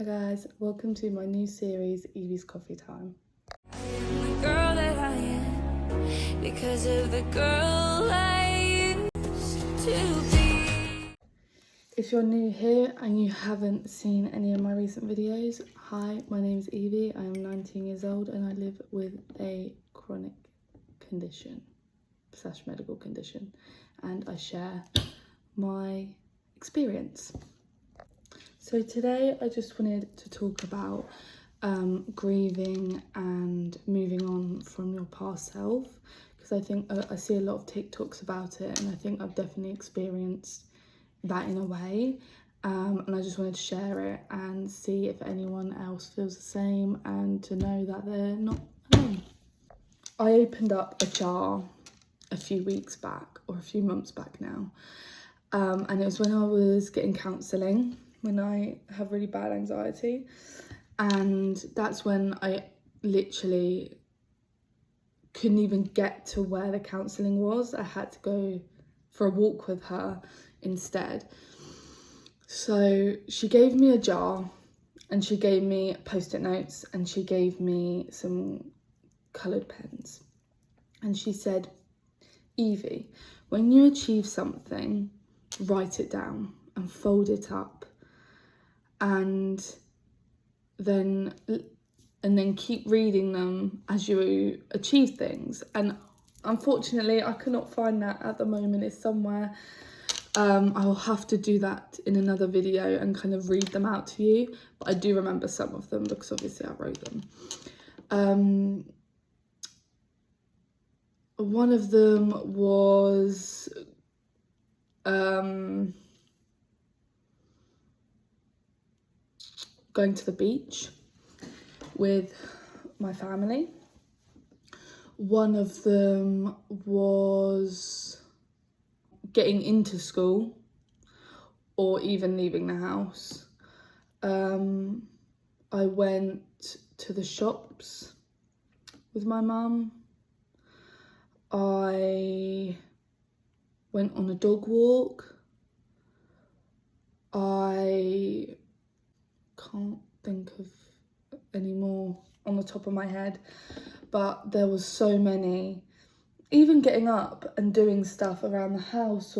Hi guys, welcome to my new series, Evie's Coffee Time. I am the girl that I am because of the girl I used to be. If you're new here and you haven't seen any of my recent videos, hi, my name is Evie, I am 19 years old and I live with a chronic condition / medical condition, and I share my experience. So today I just wanted to talk about grieving and moving on from your past self, because I think I see a lot of TikToks about it, and I think I've definitely experienced that in a way, and I just wanted to share it and see if anyone else feels the same and to know that they're not alone. I opened up a jar a few weeks back, or a few months back now, and it was when I was getting counselling, when I have really bad anxiety, and that's when I literally couldn't even get to where the counselling was. I had to go for a walk with her instead. So she gave me a jar and she gave me post-it notes and she gave me some coloured pens, and she said, Evie, when you achieve something, write it down and fold it up, and then keep reading them as you achieve things. And unfortunately I cannot find that at the moment. It's somewhere. I will have to do that in another video and kind of read them out to you, but I do remember some of them because obviously I wrote them. One of them was going to the beach with my family. One of them was getting into school or even leaving the house. I went to the shops with my mum. I went on a dog walk. I can't think of any more on the top of my head, but there was so many. Even getting up and doing stuff around the house,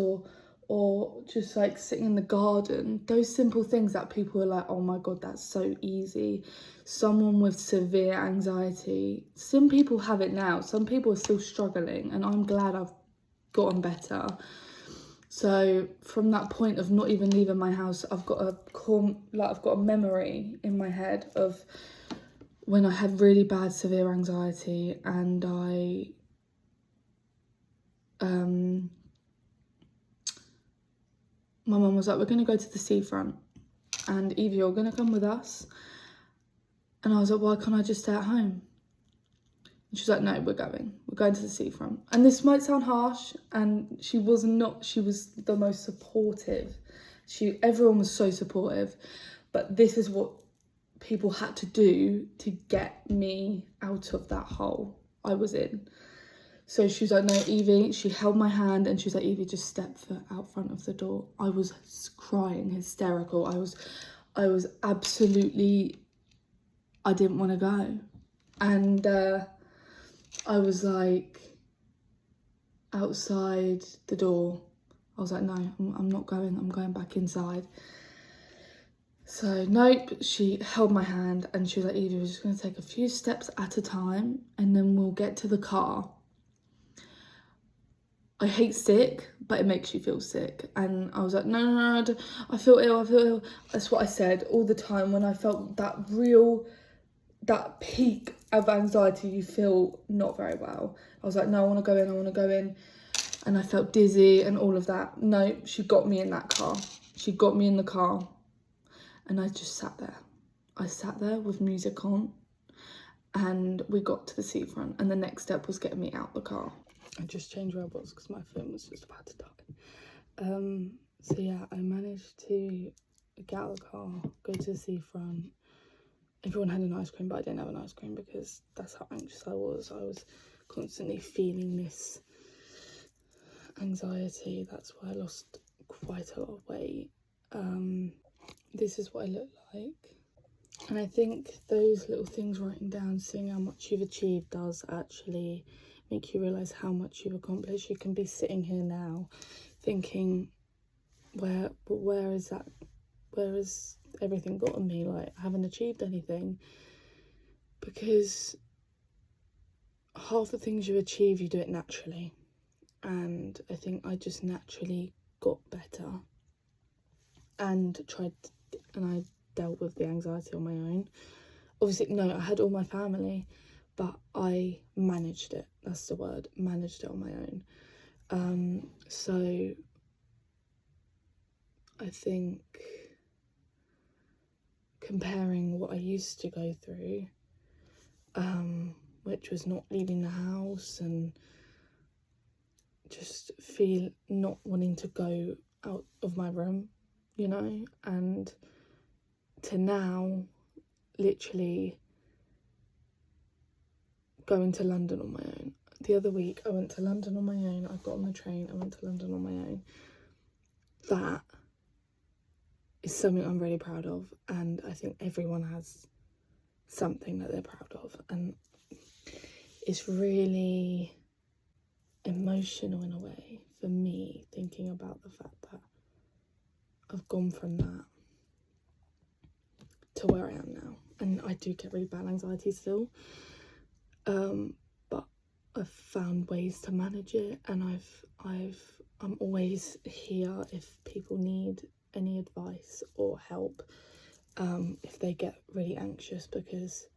or just like sitting in the garden, those simple things that people are like, oh my god, that's so easy. Someone with severe anxiety, some people have it now, some people are still struggling, and I'm glad I've gotten better. So from that point of not even leaving my house, I've got a memory in my head of when I had really bad severe anxiety, and my mum was like, we're going to go to the seafront and Evie, you're going to come with us. And I was like, why can't I just stay at home? And she was like, no, we're going to the seafront. And this might sound harsh, and she was the most supportive. Everyone was so supportive, but this is what people had to do to get me out of that hole I was in. So she was like, no, Evie, she held my hand and she was like, Evie, just step foot out front of the door. I was crying, hysterical. I was absolutely, I didn't want to go. And I was like, outside the door, I was like, no, I'm not going, I'm going back inside. So nope, she held my hand and she was like, Evie, we're just going to take a few steps at a time and then we'll get to the car. I hate sick, but it makes you feel sick. And I was like, no, I feel ill. That's what I said all the time when I felt that peak of anxiety. You feel not very well. I was like, no, I want to go in. And I felt dizzy and all of that. No, she got me in that car. She got me in the car. And I just sat there. I sat there with music on. And we got to the seafront. And the next step was getting me out the car. I just changed where I was because my phone was just about to die. So yeah, I managed to get out of the car, go to the seafront. Everyone had an ice cream, but I didn't have an ice cream because that's how anxious I was. I was constantly feeling this anxiety. That's why I lost quite a lot of weight. This is what I look like. And I think those little things, writing down, seeing how much you've achieved, does actually make you realise how much you've accomplished. You can be sitting here now thinking, where has everything gotten me? Like, I haven't achieved anything. Because half the things you achieve, you do it naturally. And I think I just naturally got better and I dealt with the anxiety on my own. Obviously, no, I had all my family, but I managed it. That's the word, managed it on my own. So I think comparing what I used to go through, which was not leaving the house and just feel not wanting to go out of my room, you know, and to now literally going to London on my own. The other week I went to London on my own. I got on the train, I went to London on my own. That is something I'm really proud of, and I think everyone has something that they're proud of, and it's really emotional in a way for me, thinking about the fact that I've gone from that to where I am now. And I do get really bad anxiety still, but I've found ways to manage it, and I'm always here if people need any advice or help, if they get really anxious, because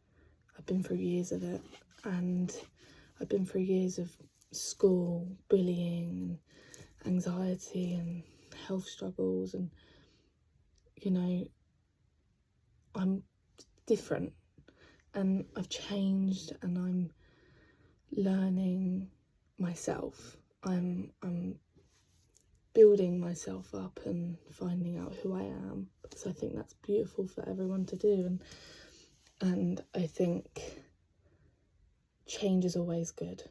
I've been through years of it, and I've been through years of school bullying and anxiety and health struggles, and you know, I'm different and I've changed and I'm learning myself. I'm building myself up and finding out who I am, because I think that's beautiful for everyone to do, and I think change is always good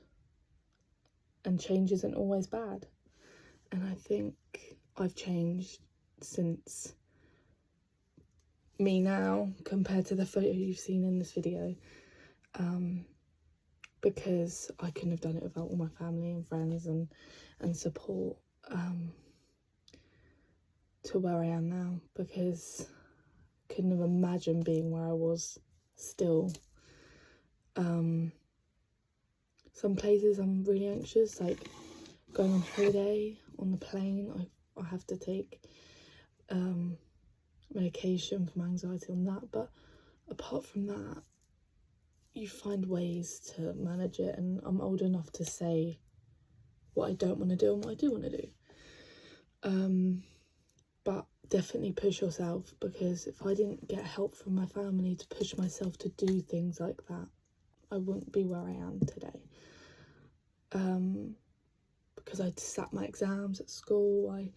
and change isn't always bad. And I think I've changed since me now compared to the photo you've seen in this video, because I couldn't have done it without all my family and friends and support, to where I am now, because I couldn't have imagined being where I was still. Some places I'm really anxious, like going on holiday on the plane. I have to take medication for my anxiety on that, but apart from that, you find ways to manage it, and I'm old enough to say what I don't want to do and what I do want to do. But definitely push yourself, because if I didn't get help from my family to push myself to do things like that, I wouldn't be where I am today. Because I sat my exams at school, I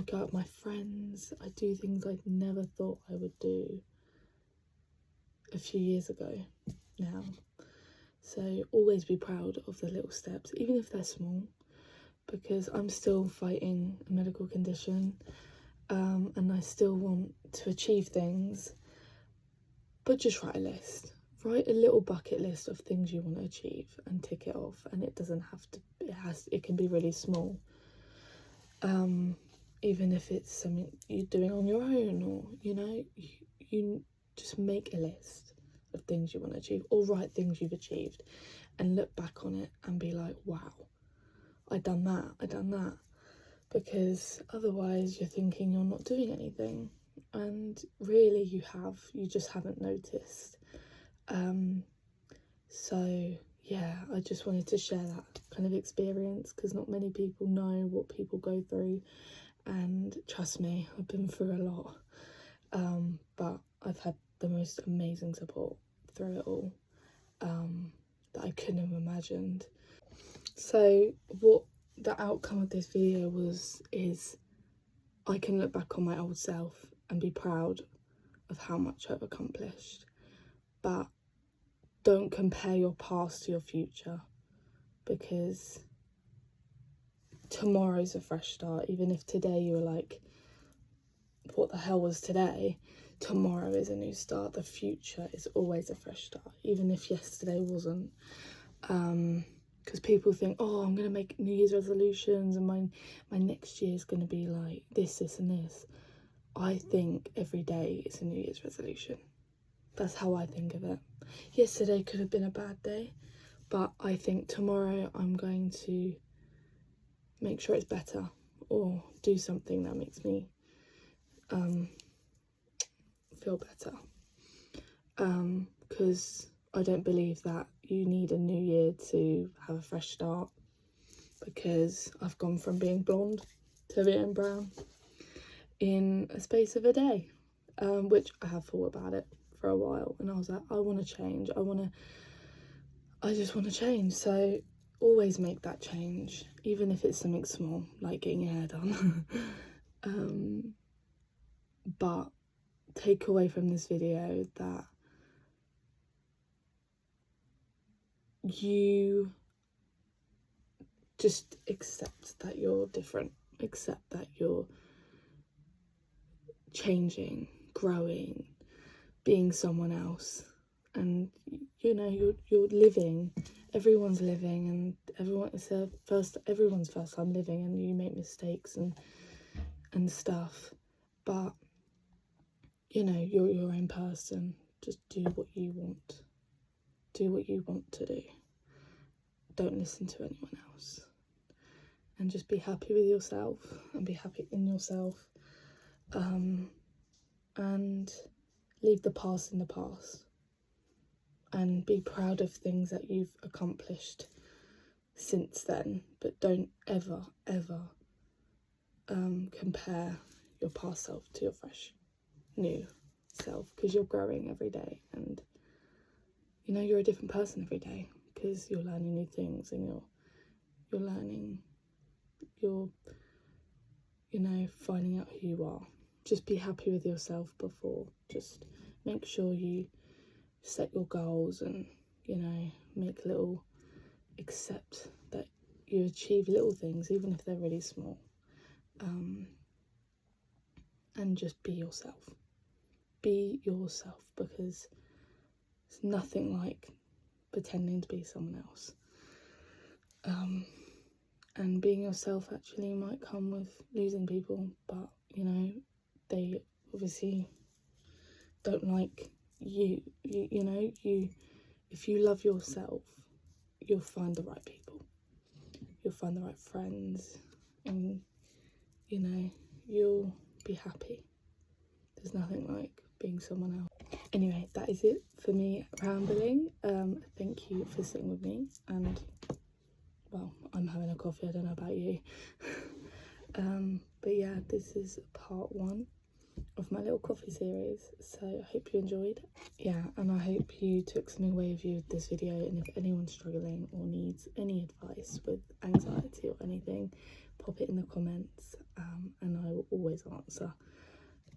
go out with my friends, I do things I never thought I would do a few years ago now. So always be proud of the little steps, even if they're small, because I'm still fighting a medical condition, and I still want to achieve things, but just write a list. Write a little bucket list of things you want to achieve and tick it off, and it doesn't have to, it can be really small. Even if it's something you're doing on your own, or, you know, you just make a list of things you want to achieve, or write things you've achieved and look back on it and be like, wow, I done that. Because otherwise you're thinking you're not doing anything, and really you just haven't noticed. So yeah, I just wanted to share that kind of experience, because not many people know what people go through, and trust me, I've been through a lot, but I've had the most amazing support through it all, that I couldn't have imagined. So what the outcome of this video is I can look back on my old self and be proud of how much I've accomplished, but don't compare your past to your future, because tomorrow's a fresh start. Even if today you were like, what the hell was today, tomorrow is a new start. The future is always a fresh start, even if yesterday wasn't. Because people think, oh, I'm going to make New Year's resolutions and my next year is going to be like this, this and this. I think every day is a New Year's resolution. That's how I think of it. Yesterday could have been a bad day, but I think tomorrow I'm going to make sure it's better, or do something that makes me feel better. Because I don't believe that you need a new year to have a fresh start, because I've gone from being blonde to being brown in a space of a day, which I have thought about it for a while, and I was like, I want to change. I just want to change. So always make that change, even if it's something small, like getting your hair done. But take away from this video that you just accept that you're different, accept that you're changing, growing, being someone else, and you know you're living. Everyone's living, and everyone's first time living, and you make mistakes and stuff, but you know you're your own person. Just do what you want. Do what you want to do. Don't listen to anyone else, and just be happy with yourself and be happy in yourself, and leave the past in the past, and be proud of things that you've accomplished since then, but don't ever compare your past self to your fresh new self, because you're growing every day, and you know you're a different person every day, because you're learning new things, and you're learning, you're you know finding out who you are. Just be happy with yourself before. Just make sure you set your goals, and you know accept that you achieve little things, even if they're really small, and just be yourself. Be yourself, because it's nothing like pretending to be someone else. And being yourself actually might come with losing people, but you know they obviously don't like you. You know, if you love yourself, you'll find the right people, you'll find the right friends, and you know you'll be happy. There's nothing like being someone else. Anyway, that is it for me rambling. Thank you for sitting with me, and well, I'm having a coffee, I don't know about you. But yeah, this is part 1 of my little coffee series, so I hope you enjoyed. Yeah, and I hope you took something away with you with this video, and if anyone's struggling or needs any advice with anxiety or anything, pop it in the comments, and I will always answer.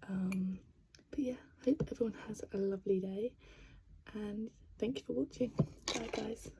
But yeah, hope everyone has a lovely day, and thank you for watching. Bye guys.